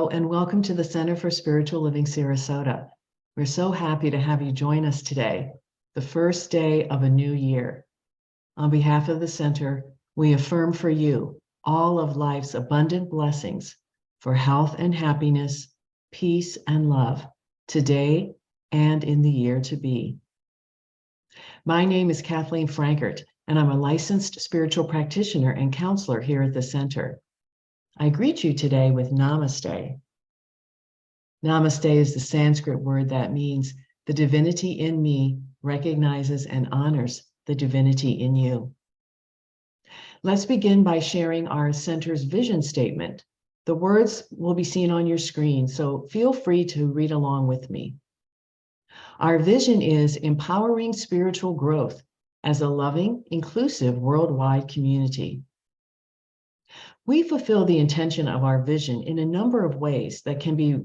Hello, and welcome to the Center for Spiritual Living, Sarasota. We're so happy to have you join us today, the first day of a new year. On behalf of the center, we affirm for you all of life's abundant blessings for health and happiness, peace and love, today and in the year to be. My name is Kathleen Frankert, and I'm a licensed spiritual practitioner and counselor here at the center. I greet you today with Namaste. Namaste is the Sanskrit word that means the divinity in me recognizes and honors the divinity in you. Let's begin by sharing our center's vision statement. The words will be seen on your screen, so feel free to read along with me. Our vision is empowering spiritual growth as a loving, inclusive worldwide community. We fulfill the intention of our vision in a number of ways that can be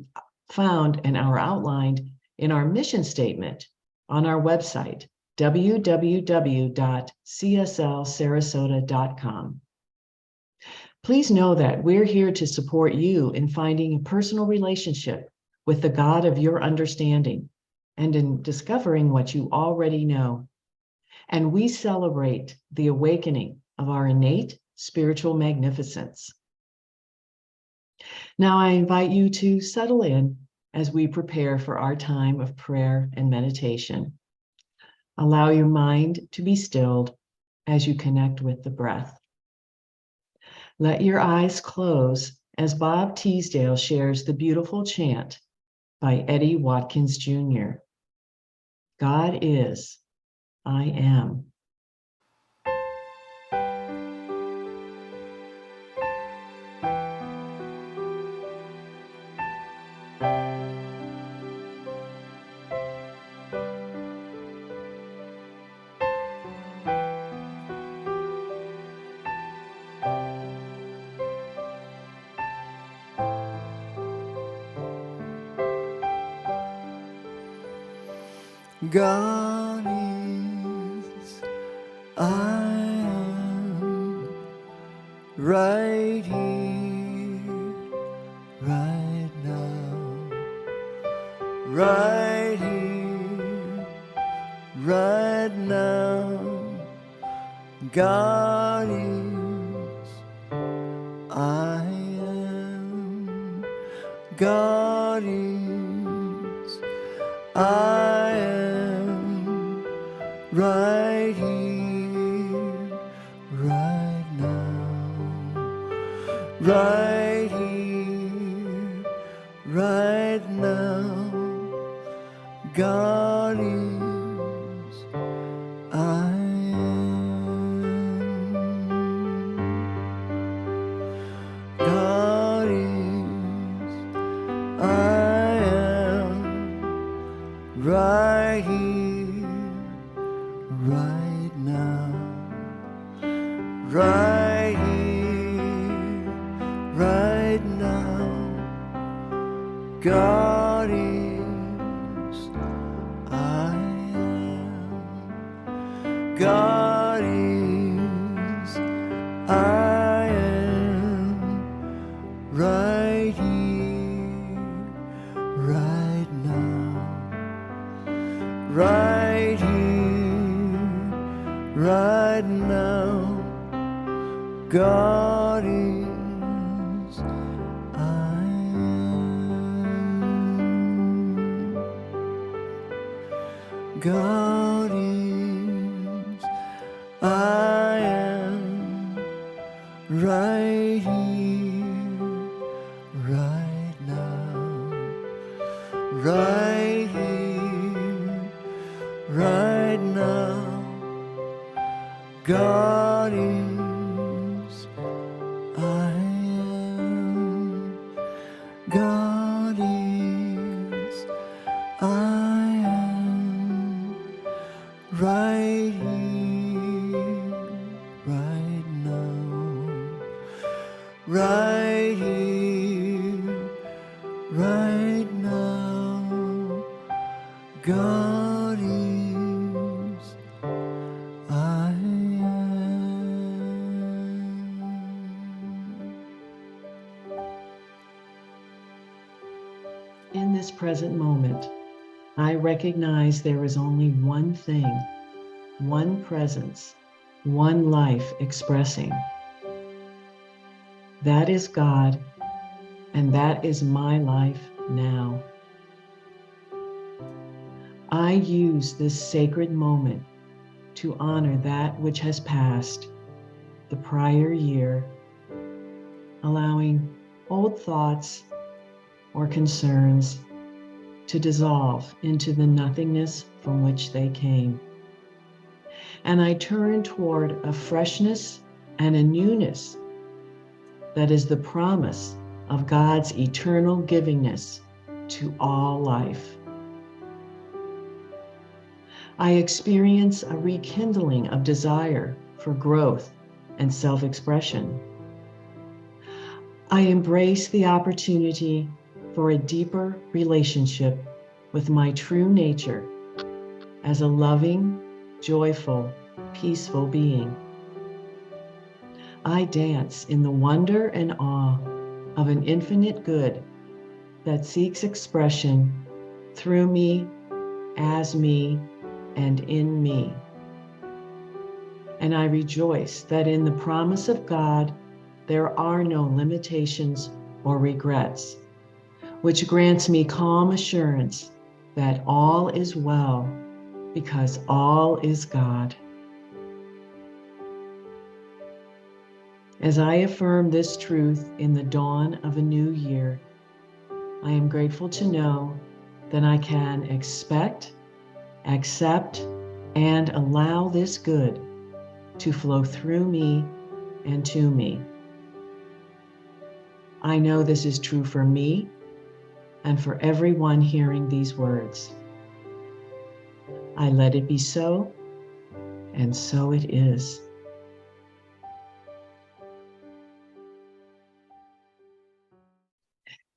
found and are outlined in our mission statement on our website, www.cslsarasota.com. Please know that we're here to support you in finding a personal relationship with the God of your understanding and in discovering what you already know. And we celebrate the awakening of our innate spiritual magnificence. Now I invite you to settle in as we prepare for our time of prayer and meditation. Allow your mind to be stilled as you connect with the breath. Let your eyes close as Bob Teesdale shares the beautiful chant by Eddie Watkins Jr. God is, I am. God is, I am, right here, right now, right here, right now. God is, I am, God is, I am, right here, right now, right here, right now. God is, I am. God is, I am, right here, right now, right here, right now. God is, I am. God is, I am, right here, right now, right here, right now. God is, I am. God is, I am, right here, right now, right here, right now. God is, I am. God is, I am, right here, right now, right here, right now. God is, I am. In this present moment, I recognize there is only one thing, one presence, one life expressing. That is God, and that is my life now. I use this sacred moment to honor that which has passed, the prior year, allowing old thoughts or concerns to dissolve into the nothingness from which they came. And I turn toward a freshness and a newness that is the promise of God's eternal givingness to all life. I experience a rekindling of desire for growth and self-expression. I embrace the opportunity for a deeper relationship with my true nature as a loving, joyful, peaceful being. I dance in the wonder and awe of an infinite good that seeks expression through me, as me, and in me. And I rejoice that in the promise of God, there are no limitations or regrets, which grants me calm assurance that all is well because all is God. As I affirm this truth in the dawn of a new year, I am grateful to know that I can expect, accept, and allow this good to flow through me and to me. I know this is true for me and for everyone hearing these words. I let it be so, and so it is.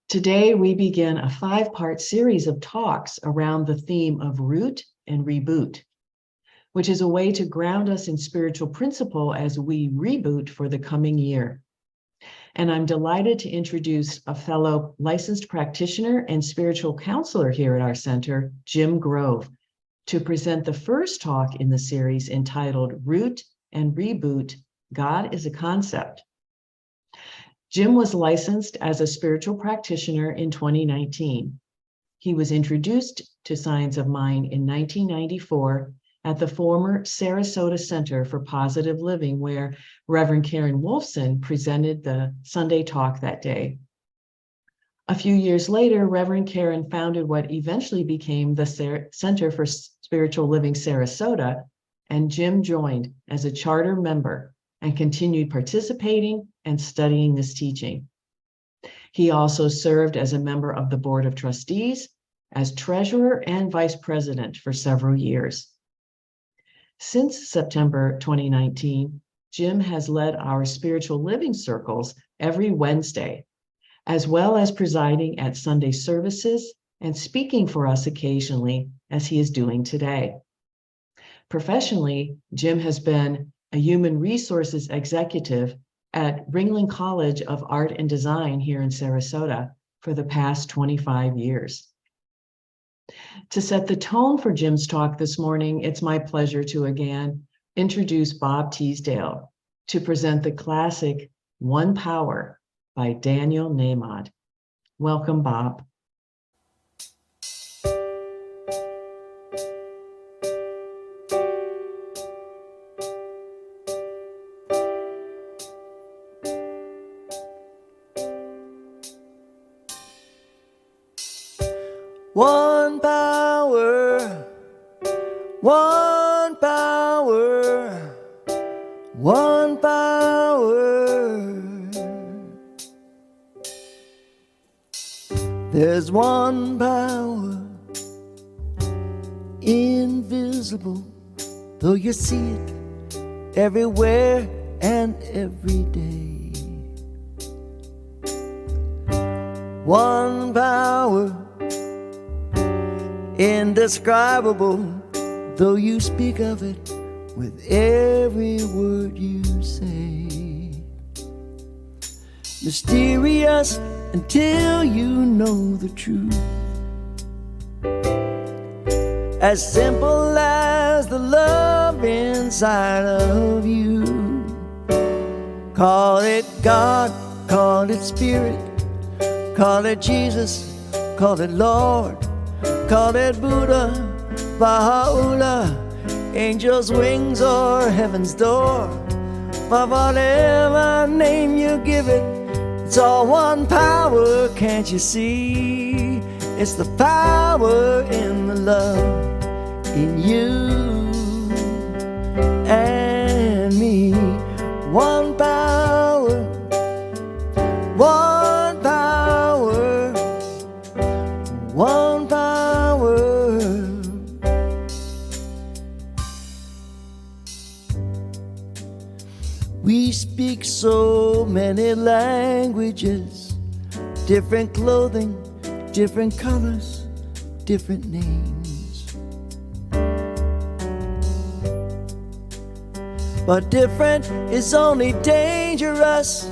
Today, we begin a 5-part series of talks around the theme of root and reboot, which is a way to ground us in spiritual principle as we reboot for the coming year. And I'm delighted to introduce a fellow licensed practitioner and spiritual counselor here at our center, Jim Grove, to present the first talk in the series entitled Root and Reboot, God is a Concept. Jim was licensed as a spiritual practitioner in 2019. He was introduced to Science of Mind in 1994 at the former Sarasota Center for Positive Living, where Reverend Karen Wolfson presented the Sunday talk that day. A few years later, Reverend Karen founded what eventually became the Center for Spiritual Living Sarasota, and Jim joined as a charter member and continued participating and studying this teaching. He also served as a member of the Board of Trustees, as treasurer and vice president for several years. Since September 2019, Jim has led our spiritual living circles every Wednesday, as well as presiding at Sunday services and speaking for us occasionally, as he is doing today. Professionally, Jim has been a human resources executive at Ringling College of Art and Design here in Sarasota for the past 25 years. To set the tone for Jim's talk this morning, it's my pleasure to again introduce Bob Teesdale to present the classic One Power by Daniel Nahmad. Welcome, Bob. One power, one power, one power. There's one power, invisible, though you see it everywhere and every day. One power, indescribable, though you speak of it with every word you say. Mysterious until you know the truth. As simple as the love inside of you. Call it God, call it Spirit, call it Jesus, call it Lord, call it Buddha, Baha'u'llah, angels' wings or heaven's door. But whatever name you give it, it's all one power, can't you see? It's the power in the love in you and me. One power, one power, one power. We speak so many languages, different clothing, different colors, different names. But different is only dangerous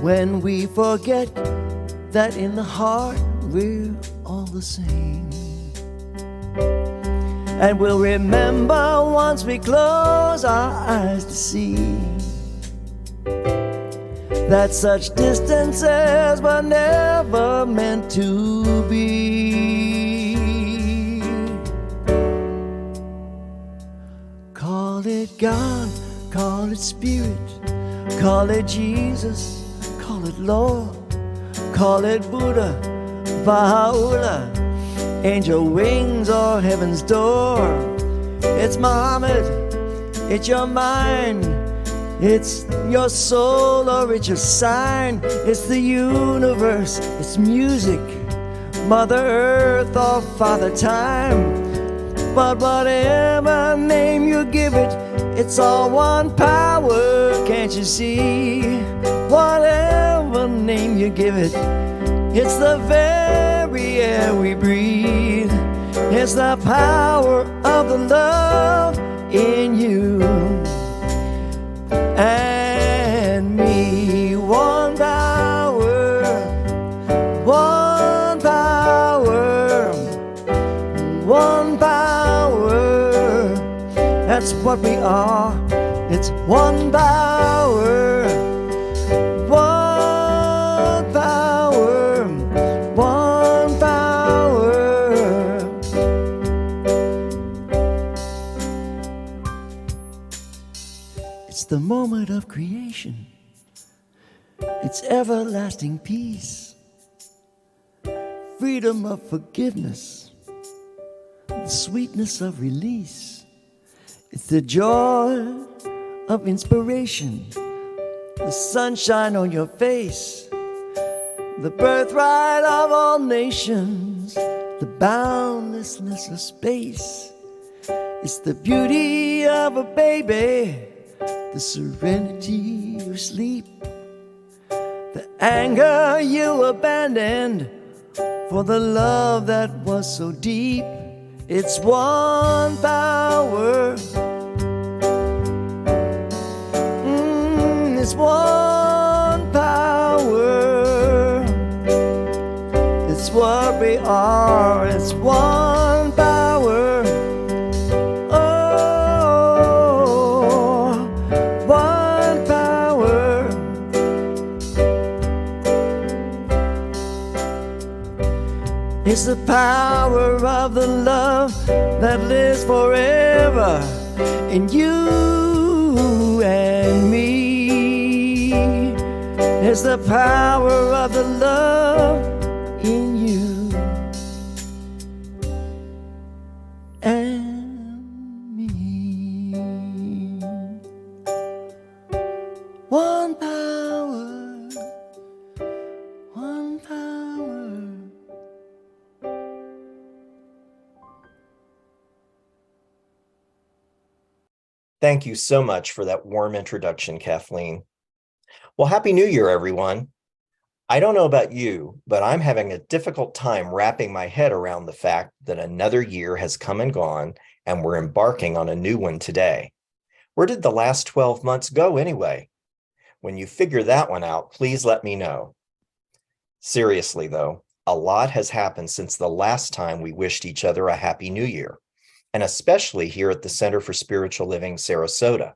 when we forget that in the heart we're all the same. And we'll remember once we close our eyes to see that such distances were never meant to be. Call it God, call it Spirit, call it Jesus, call it Lord, call it Buddha, Baha'u'llah, angel wings or heaven's door. It's Muhammad, it's your mind, it's your soul or it's your sign. It's the universe, it's music, Mother Earth or Father Time. But whatever name you give it, it's all one power, can't you see? Whatever name you give it, it's the very air we breathe. It's the power of the love in you and me. One power, one power, one power. That's what we are. It's one power, one power, one power. It's the moment of creation. It's everlasting peace, freedom of forgiveness, the sweetness of release. It's the joy of inspiration, the sunshine on your face, the birthright of all nations, the boundlessness of space. It's the beauty of a baby, the serenity of sleep, the anger you abandoned for the love that was so deep. It's one power. It's one power. It's what we are. It's one power. Oh, one power. It's the power of the love that lives forever in you and me. It's the power of the love in you and me. One power, one power. Thank you so much for that warm introduction, Kathleen. Well, Happy New Year, everyone. I don't know about you, but I'm having a difficult time wrapping my head around the fact that another year has come and gone, and we're embarking on a new one today. Where did the last 12 months go anyway? When you figure that one out, please let me know. Seriously, though, a lot has happened since the last time we wished each other a Happy New Year, and especially here at the Center for Spiritual Living, Sarasota.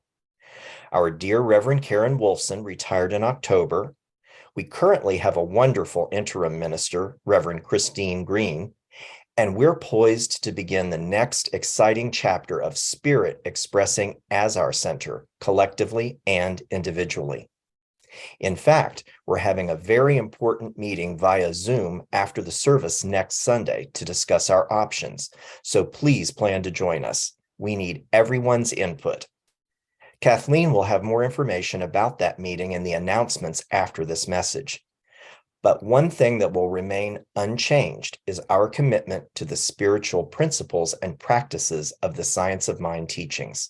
Our dear Reverend Karen Wolfson retired in October. We currently have a wonderful interim minister, Reverend Christine Green, and we're poised to begin the next exciting chapter of Spirit expressing as our center, collectively and individually. In fact, we're having a very important meeting via Zoom after the service next Sunday to discuss our options, so please plan to join us. We need everyone's input. Kathleen will have more information about that meeting and the announcements after this message. But one thing that will remain unchanged is our commitment to the spiritual principles and practices of the Science of Mind teachings.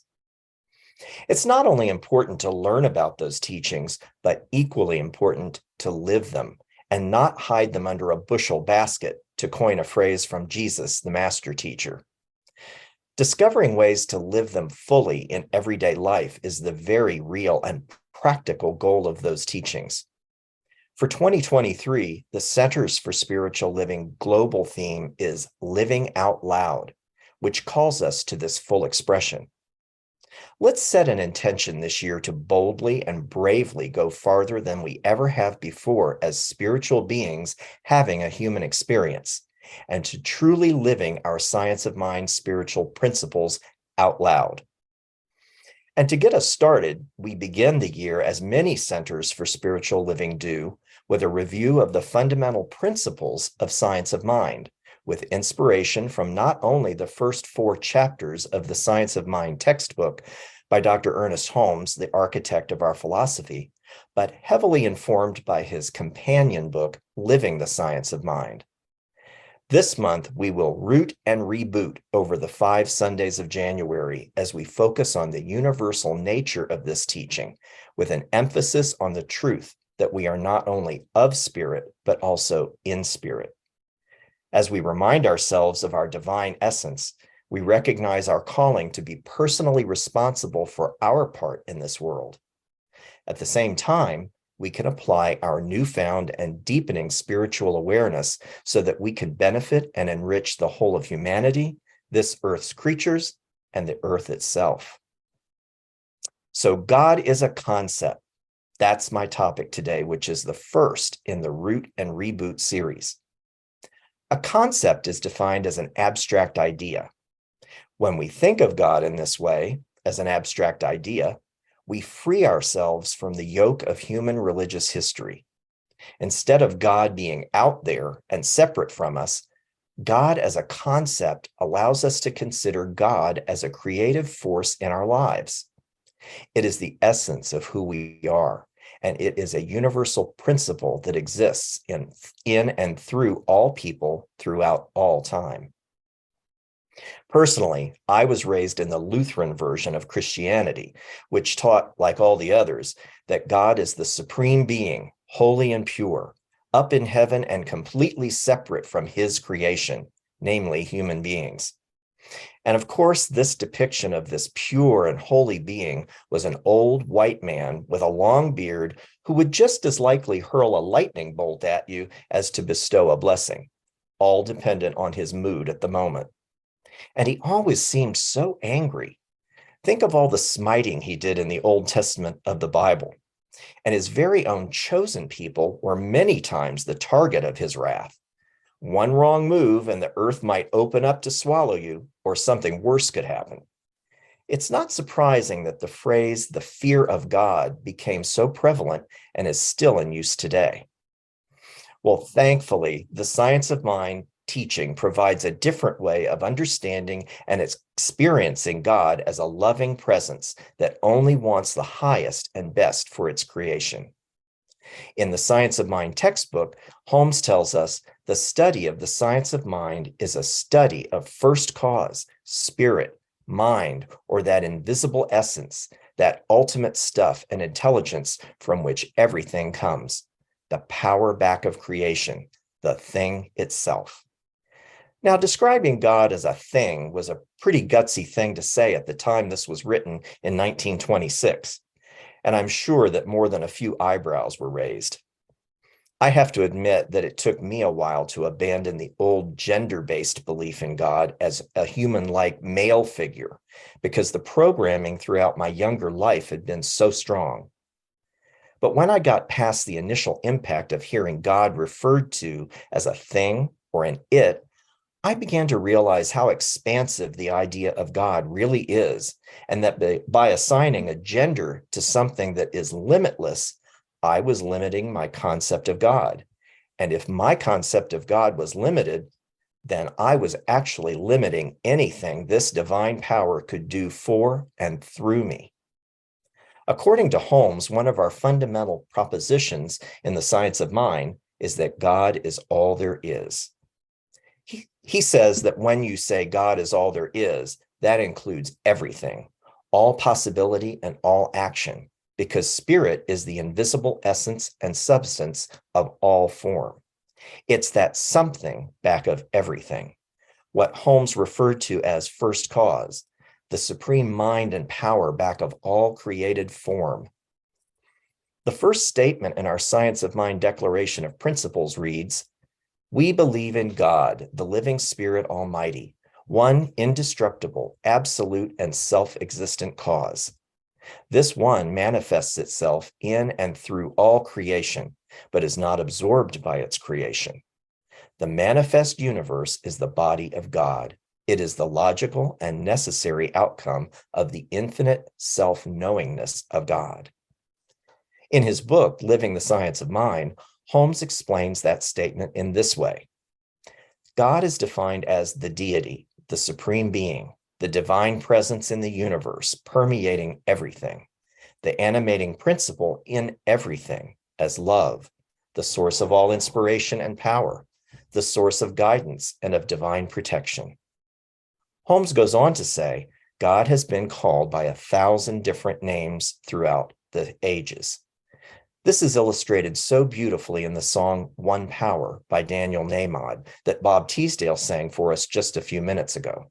It's not only important to learn about those teachings, but equally important to live them and not hide them under a bushel basket, to coin a phrase from Jesus, the master teacher. Discovering ways to live them fully in everyday life is the very real and practical goal of those teachings. For 2023, the Centers for Spiritual Living global theme is Living Out Loud, which calls us to this full expression. Let's set an intention this year to boldly and bravely go farther than we ever have before as spiritual beings having a human experience, and to truly living our Science of Mind spiritual principles out loud. And to get us started, we begin the year, as many Centers for Spiritual Living do, with a review of the fundamental principles of Science of Mind, with inspiration from not only the first 4 chapters of the Science of Mind textbook by Dr. Ernest Holmes, the architect of our philosophy, but heavily informed by his companion book, Living the Science of Mind. This month, we will root and reboot over the 5 Sundays of January as we focus on the universal nature of this teaching, with an emphasis on the truth that we are not only of spirit, but also in spirit. As we remind ourselves of our divine essence, we recognize our calling to be personally responsible for our part in this world. At the same time, we can apply our newfound and deepening spiritual awareness so that we can benefit and enrich the whole of humanity, this earth's creatures, and the earth itself. So God is a concept. That's my topic today, which is the first in the Root and Reboot series. A concept is defined as an abstract idea. When we think of God in this way, as an abstract idea, we free ourselves from the yoke of human religious history. Instead of God being out there and separate from us, God as a concept allows us to consider God as a creative force in our lives. It is the essence of who we are, and it is a universal principle that exists in and through all people throughout all time. Personally, I was raised in the Lutheran version of Christianity, which taught, like all the others, that God is the supreme being, holy and pure, up in heaven and completely separate from his creation, namely human beings. And of course, this depiction of this pure and holy being was an old white man with a long beard who would just as likely hurl a lightning bolt at you as to bestow a blessing, all dependent on his mood at the moment. And he always seemed so angry. Think of all the smiting he did in the Old Testament of the Bible. And his very own chosen people were many times the target of his wrath. One wrong move and the earth might open up to swallow you, or something worse could happen. It's not surprising that the phrase, the fear of God, became so prevalent and is still in use today. Well, thankfully, the Science of Mind teaching provides a different way of understanding and experiencing God as a loving presence that only wants the highest and best for its creation. In the Science of Mind textbook, Holmes tells us the study of the science of mind is a study of first cause, spirit, mind, or that invisible essence, that ultimate stuff and intelligence from which everything comes, the power back of creation, the thing itself. Now, describing God as a thing was a pretty gutsy thing to say at the time this was written in 1926, and I'm sure that more than a few eyebrows were raised. I have to admit that it took me a while to abandon the old gender-based belief in God as a human-like male figure, because the programming throughout my younger life had been so strong. But when I got past the initial impact of hearing God referred to as a thing or an it, I began to realize how expansive the idea of God really is, and that by assigning a gender to something that is limitless, I was limiting my concept of God. And if my concept of God was limited, then I was actually limiting anything this divine power could do for and through me. According to Holmes, one of our fundamental propositions in the science of mind is that God is all there is. He says that when you say God is all there is, that includes everything, all possibility and all action, because spirit is the invisible essence and substance of all form. It's that something back of everything, what Holmes referred to as first cause, the supreme mind and power back of all created form. The first statement in our Science of Mind Declaration of Principles reads, "We believe in God, the living Spirit Almighty, one indestructible, absolute, and self-existent cause. This one manifests itself in and through all creation, but is not absorbed by its creation. The manifest universe is the body of God. It is the logical and necessary outcome of the infinite self-knowingness of God." In his book, Living the Science of Mind, Holmes explains that statement in this way. God is defined as the deity, the supreme being, the divine presence in the universe, permeating everything, the animating principle in everything as love, the source of all inspiration and power, the source of guidance and of divine protection. Holmes goes on to say, God has been called by 1,000 different names throughout the ages. This is illustrated so beautifully in the song One Power by Daniel Nahmod that Bob Teesdale sang for us just a few minutes ago.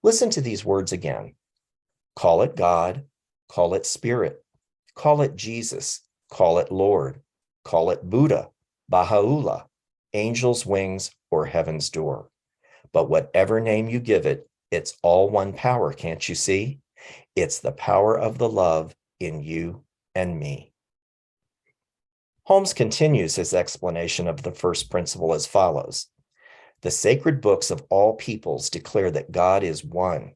Listen to these words again. Call it God, call it Spirit, call it Jesus, call it Lord, call it Buddha, Baha'u'llah, angel's wings, or heaven's door. But whatever name you give it, it's all one power, can't you see? It's the power of the love in you and me. Holmes continues his explanation of the first principle as follows. The sacred books of all peoples declare that God is one,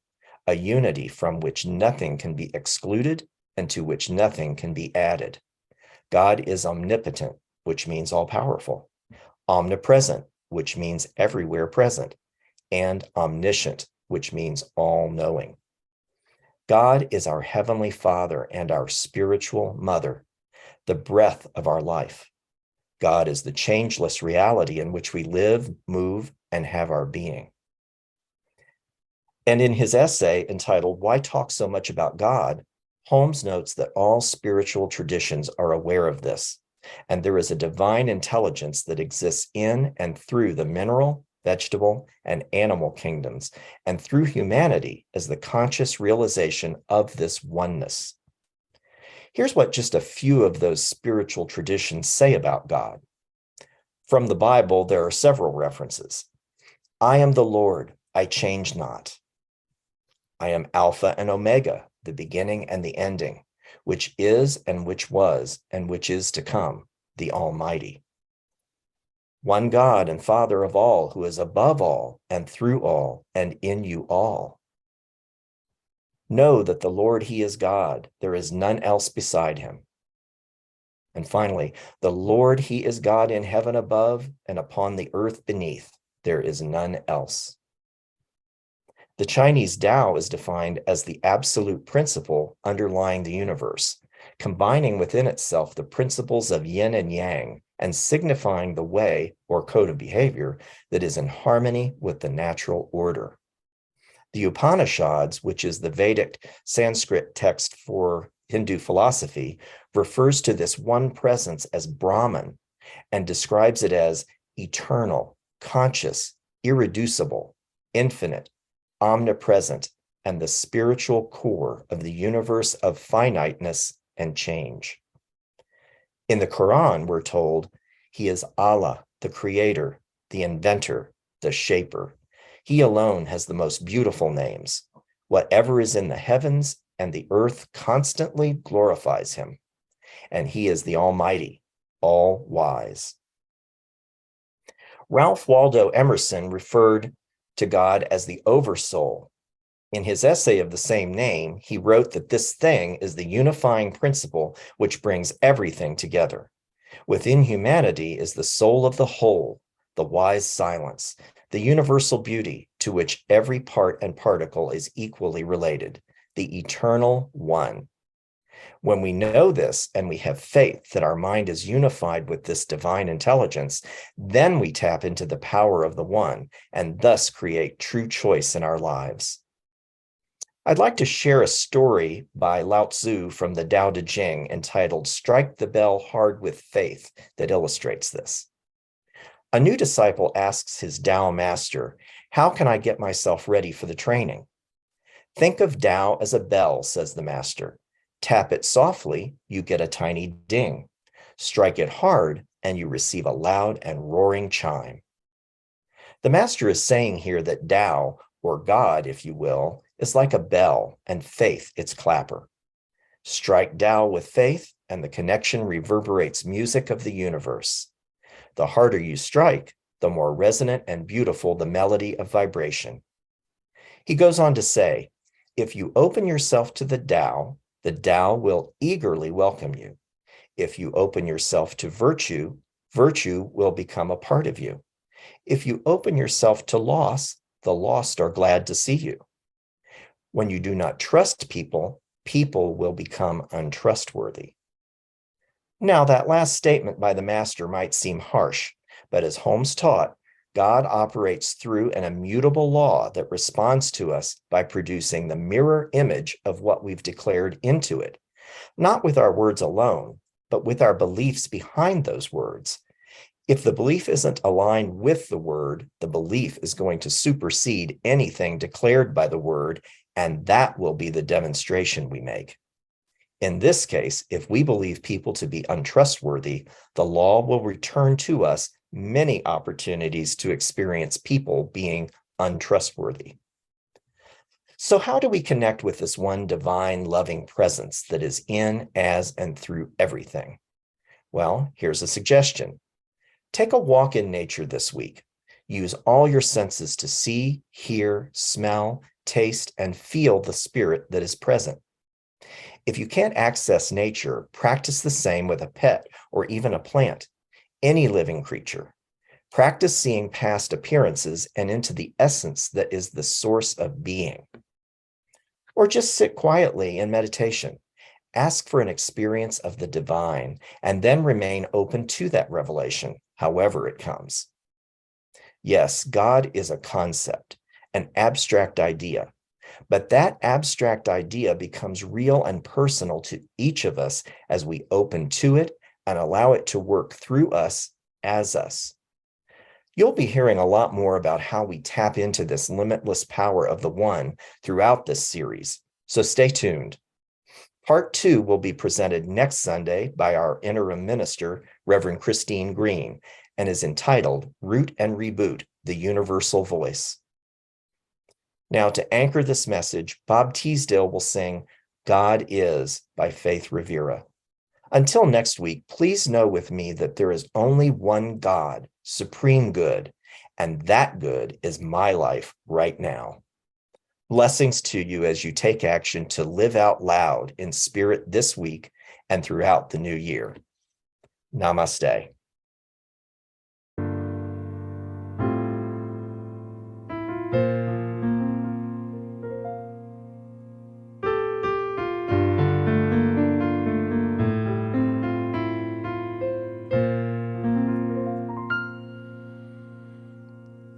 a unity from which nothing can be excluded and to which nothing can be added. God is omnipotent, which means all-powerful, omnipresent, which means everywhere present, and omniscient, which means all-knowing. God is our heavenly Father and our spiritual mother, the breath of our life. God is the changeless reality in which we live, move, and have our being. And in his essay entitled, Why Talk So Much About God?, Holmes notes that all spiritual traditions are aware of this, and there is a divine intelligence that exists in and through the mineral, vegetable, and animal kingdoms, and through humanity as the conscious realization of this oneness. Here's what just a few of those spiritual traditions say about God. From the Bible, there are several references. I am the Lord, I change not. I am Alpha and Omega, the beginning and the ending, which is and which was and which is to come, the Almighty. One God and Father of all, who is above all and through all and in you all. Know that the Lord, he is God. There is none else beside him. And finally, the Lord, he is God in heaven above and upon the earth beneath. There is none else. The Chinese Tao is defined as the absolute principle underlying the universe, combining within itself the principles of yin and yang and signifying the way or code of behavior that is in harmony with the natural order. The Upanishads, which is the Vedic Sanskrit text for Hindu philosophy, refers to this one presence as Brahman and describes it as eternal, conscious, irreducible, infinite, omnipresent, and the spiritual core of the universe of finiteness and change. In the Quran, we're told, He is Allah, the creator, the inventor, the shaper. He alone has the most beautiful names. Whatever is in the heavens and the earth constantly glorifies him. And he is the Almighty, all-wise. Ralph Waldo Emerson referred to God as the Oversoul. In his essay of the same name, he wrote that this thing is the unifying principle which brings everything together. Within humanity is the soul of the whole, the wise silence, the universal beauty to which every part and particle is equally related, the eternal one. When we know this and we have faith that our mind is unified with this divine intelligence, then we tap into the power of the one and thus create true choice in our lives. I'd like to share a story by Lao Tzu from the Tao Te Ching entitled "Strike the Bell Hard with Faith" that illustrates this. A new disciple asks his Tao master, "How can I get myself ready for the training?" "Think of Tao as a bell," says the master. "Tap it softly, you get a tiny ding. Strike it hard, and you receive a loud and roaring chime." The master is saying here that Tao, or God, if you will, is like a bell, and faith its clapper. Strike Tao with faith, and the connection reverberates music of the universe. The harder you strike, the more resonant and beautiful the melody of vibration. He goes on to say, if you open yourself to the Tao will eagerly welcome you. If you open yourself to virtue, virtue will become a part of you. If you open yourself to loss, the lost are glad to see you. When you do not trust people, people will become untrustworthy. Now, that last statement by the master might seem harsh, but as Holmes taught, God operates through an immutable law that responds to us by producing the mirror image of what we've declared into it, not with our words alone, but with our beliefs behind those words. If the belief isn't aligned with the word, the belief is going to supersede anything declared by the word, and that will be the demonstration we make. In this case, if we believe people to be untrustworthy, the law will return to us many opportunities to experience people being untrustworthy. So how do we connect with this one divine loving presence that is in, as, and through everything? Well, here's a suggestion. Take a walk in nature this week. Use all your senses to see, hear, smell, taste, and feel the spirit that is present. If you can't access nature, practice the same with a pet or even a plant, any living creature. Practice seeing past appearances and into the essence that is the source of being. Or just sit quietly in meditation. Ask for an experience of the divine and then remain open to that revelation, however it comes. Yes, God is a concept, an abstract idea, but that abstract idea becomes real and personal to each of us as we open to it and allow it to work through us as us. You'll be hearing a lot more about how we tap into this limitless power of the One throughout this series, so stay tuned. Part 2 will be presented next Sunday by our interim minister, Reverend Christine Green, and is entitled Root and Reboot, the Universal Voice. Now, to anchor this message, Bob Teesdale will sing God Is by Faith Rivera. Until next week, please know with me that there is only one God, supreme good, and that good is my life right now. Blessings to you as you take action to live out loud in spirit this week and throughout the new year. Namaste.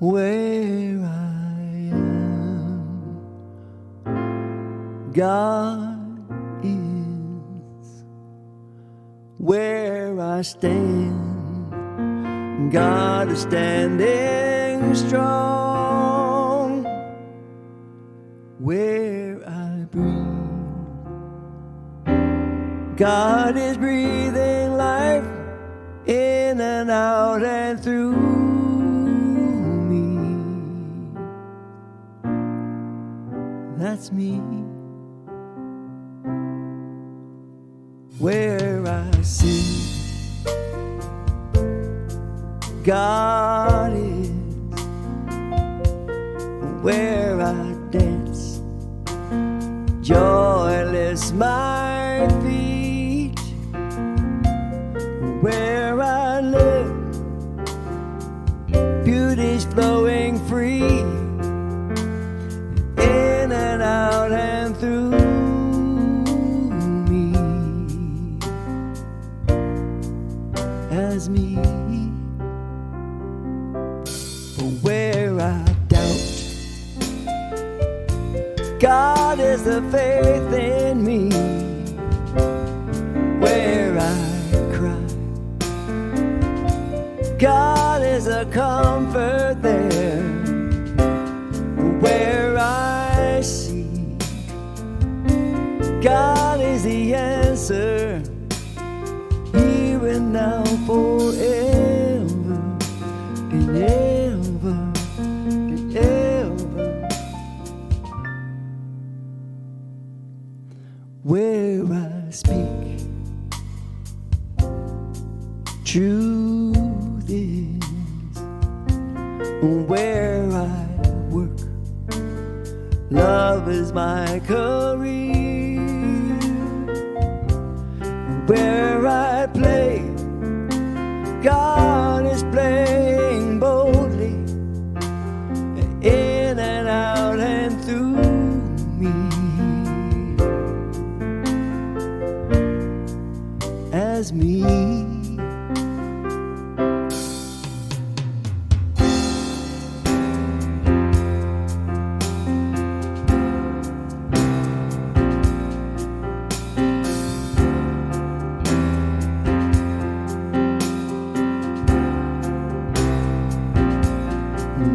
Where I am, God is. Where I stand, God is standing strong. Where I breathe, God is breathing life in and out. out and through me. That's me. Where I sit, God is. Where I dance, joyless my feet. Where I live, beauty's flowing free, in and out and through me, as me. But where I doubt, God is the faith in me. Where I cry, God is a comfort there. Where I see, God is the answer, here and now, forever and ever and ever. Where I speak, truth is. Where I work, love is my career. Where I play, God is playing boldly, in and out and through me, as me.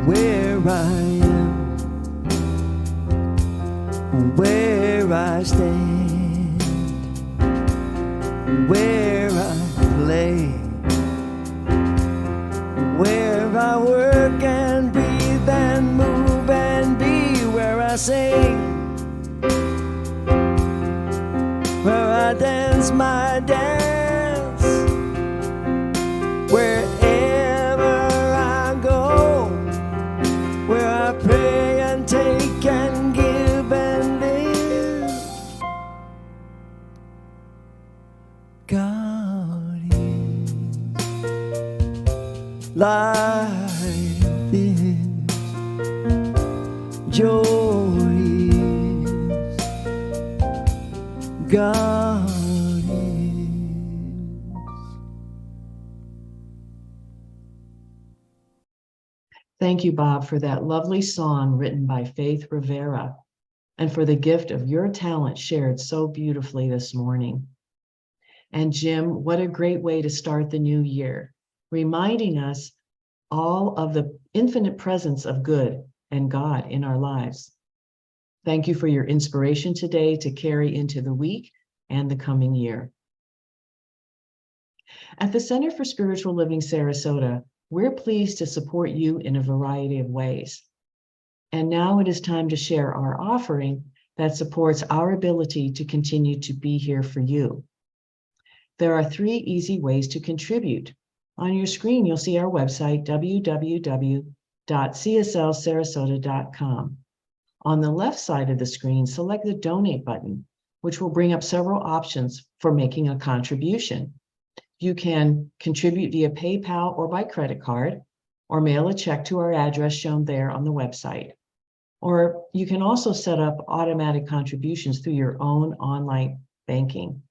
Where I am, where I stand, where I play, where I work and breathe and move and be, where I sing, where I dance my dance, wherever I go, where I pray and take and give and live. God is, life is, joy is, God is. Thank you, Bob, for that lovely song written by Faith Rivera, and for the gift of your talent shared so beautifully this morning. And Jim, what a great way to start the new year, reminding us all of the infinite presence of good and God in our lives. Thank you for your inspiration today to carry into the week and the coming year. At the Center for Spiritual Living Sarasota, we're pleased to support you in a variety of ways. And now it is time to share our offering that supports our ability to continue to be here for you. There are 3 easy ways to contribute. On your screen, you'll see our website, www.cslsarasota.com. On the left side of the screen, select the Donate button, which will bring up several options for making a contribution. You can contribute via PayPal or by credit card, or mail a check to our address shown there on the website. Or you can also set up automatic contributions through your own online banking.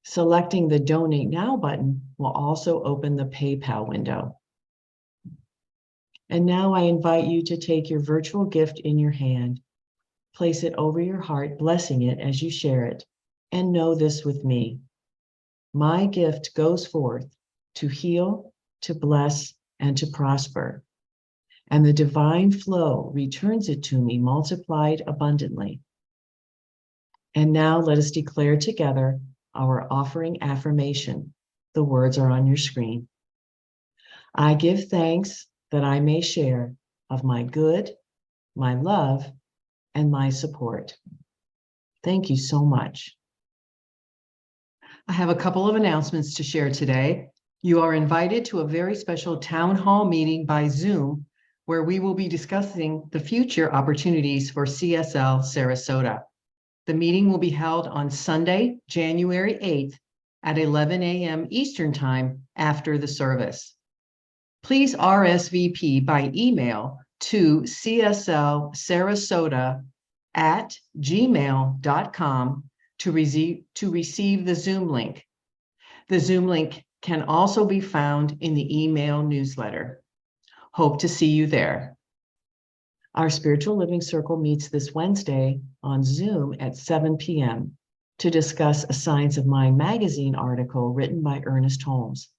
Selecting the Donate Now button will also open the PayPal window. And now I invite you to take your virtual gift in your hand, place it over your heart, blessing it as you share it, and know this with me. My gift goes forth to heal, to bless, and to prosper. And the divine flow returns it to me multiplied abundantly. And now let us declare together our offering affirmation. The words are on your screen. I give thanks that I may share of my good, my love, and my support. Thank you so much. I have a couple of announcements to share today. You are invited to a very special town hall meeting by Zoom, where we will be discussing the future opportunities for CSL Sarasota. The meeting will be held on Sunday, January 8th at 11 a.m. Eastern Time after the service. Please RSVP by email to cslsarasota@gmail.com to receive the Zoom link. The Zoom link can also be found in the email newsletter. Hope to see you there. Our Spiritual Living Circle meets this Wednesday on Zoom at 7 p.m. to discuss a Science of Mind magazine article written by Ernest Holmes.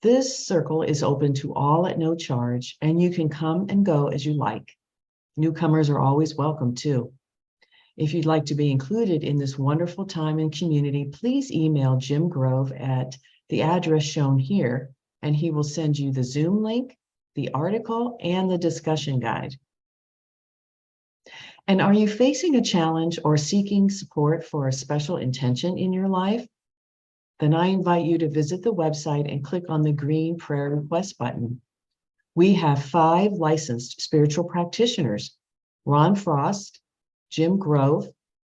This circle is open to all at no charge, and you can come and go as you like. Newcomers are always welcome too. If you'd like to be included in this wonderful time and community, please email Jim Grove at the address shown here, and he will send you the Zoom link, the article, and the discussion guide. And are you facing a challenge or seeking support for a special intention in your life? Then I invite you to visit the website and click on the green prayer request button. We have 5 licensed spiritual practitioners: Ron Frost, Jim Grove,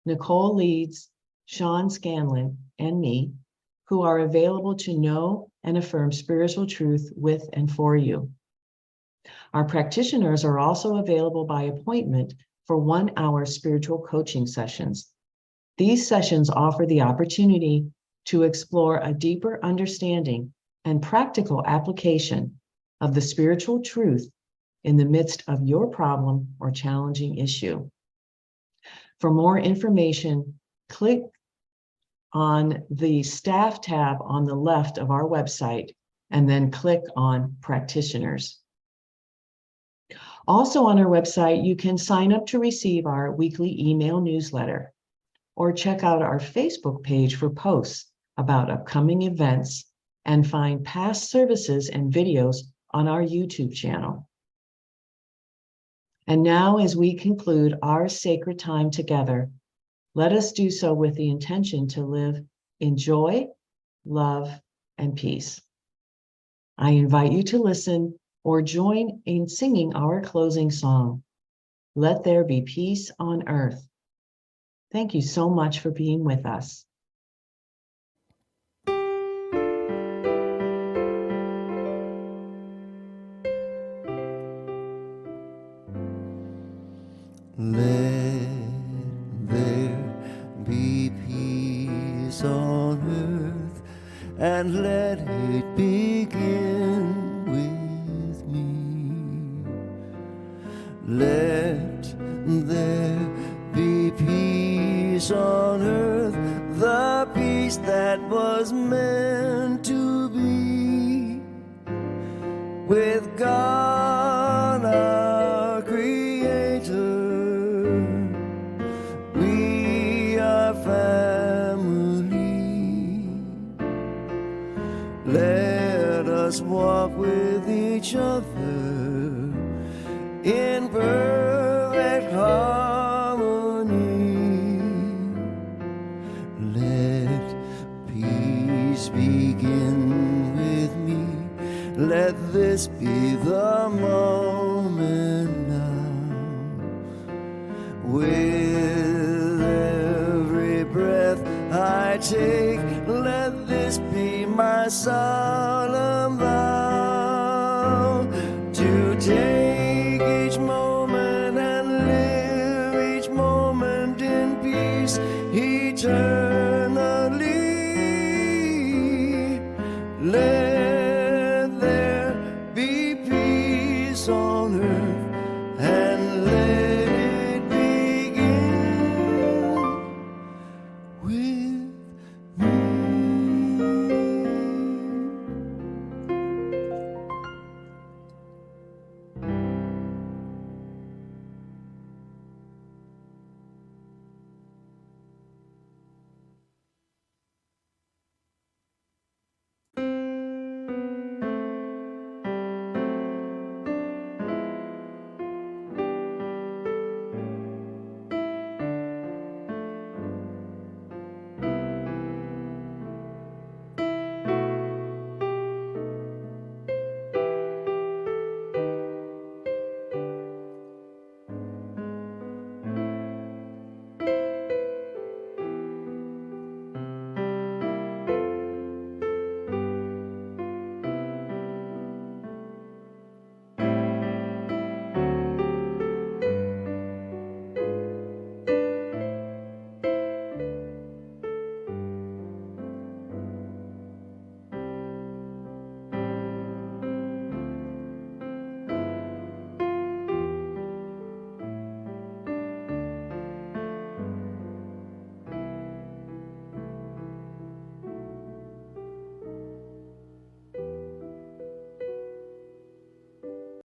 Nicole Leeds, Sean Scanlon, and me, who are available to know and affirm spiritual truth with and for you. Our practitioners are also available by appointment for 1-hour spiritual coaching sessions. These sessions offer the opportunity to explore a deeper understanding and practical application of the spiritual truth in the midst of your problem or challenging issue. For more information, click on the staff tab on the left of our website and then click on practitioners. Also on our website, you can sign up to receive our weekly email newsletter or check out our Facebook page for posts about upcoming events and find past services and videos on our YouTube channel. And now, as we conclude our sacred time together, let us do so with the intention to live in joy, love, and peace. I invite you to listen or join in singing our closing song, Let There Be Peace on Earth. Thank you so much for being with us. Let there be peace on earth, and let it begin with me. Let there be peace on earth, the peace that was meant to be with God our Creator. We are family. Let us walk with each other in perfect harmony. Let peace begin with me. Let this be the moment now. With every breath I take, let this be my song.